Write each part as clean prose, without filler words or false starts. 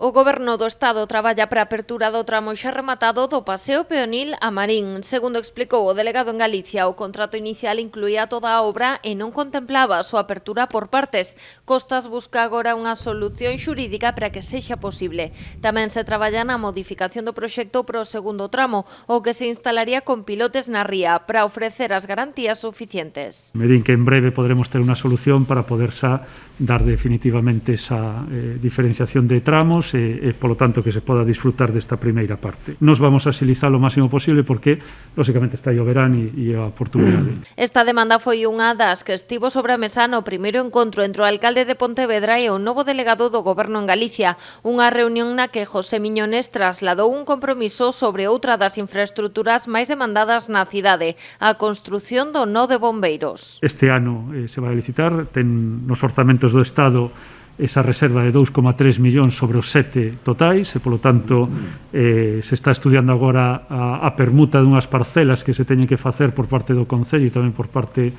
O Goberno do Estado traballa para a apertura do tramo xa rematado do Paseo Peonil a Marín. Segundo explicou o delegado en Galicia, o contrato inicial incluía toda a obra e non contemplaba a súa apertura por partes. Costas busca agora unha solución xurídica para que sexa posible. Tamén se traballa na modificación do proxecto para o segundo tramo, o que se instalaría con pilotes na ría para ofrecer as garantías suficientes. Me din que en breve podremos ter unha solución para poder xa dar definitivamente esa diferenciación de tramos e polo tanto que se poda disfrutar desta primeira parte. Nos vamos a axilizar o máximo posible porque, lógicamente, está aí o verán e a oportunidade. Esta demanda foi unha das que estivo sobre a mesa no primeiro encontro entre o alcalde de Pontevedra e o novo delegado do Goberno en Galicia, unha reunión na que José Miñones trasladou un compromiso sobre outra das infraestructuras máis demandadas na cidade, a construción do nó de bombeiros. Este ano se vai a licitar, ten nos orzamentos do Estado esa reserva de 2,3 millóns sobre os 7 totais e, polo tanto, se está estudiando agora a permuta dunhas parcelas que se teñen que facer por parte do Concello e tamén por parte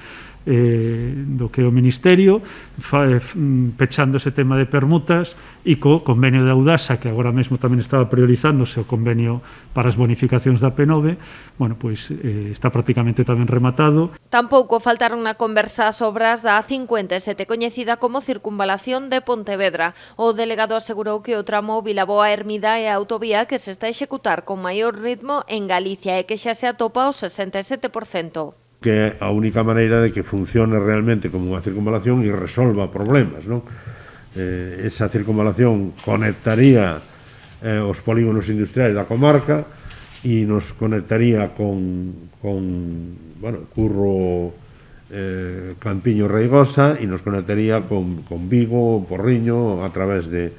do que é o Ministerio, pechando ese tema de permutas e co convenio de Audasa, que agora mesmo tamén estaba priorizándose o convenio para as bonificacións da P9, bueno, pois está prácticamente tamén rematado. Tampouco faltaron na conversa as obras da A57, coñecida como Circunvalación de Pontevedra. O delegado asegurou que o tramo Vilaboa-Hermida é a autovía que se está a executar con maior ritmo en Galicia e que xa se atopa ao 67%. Que é a única maneira de que funcione realmente como unha circunvalación e resolva problemas, non? Esa circunvalación conectaría os polígonos industriais da comarca e nos conectaría con Curro, Campiño, Reigosa e nos conectaría con Vigo, Porriño, a través de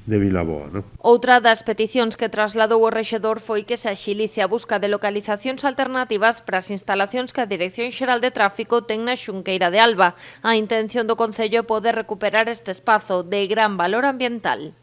Vilaboa, non? Outra das peticións que trasladou o rexedor foi que se axilice a busca de localizacións alternativas para as instalacións que a Dirección Xeral de Tráfico ten na Xunqueira de Alba. A intención do Concello é poder recuperar este espazo de gran valor ambiental.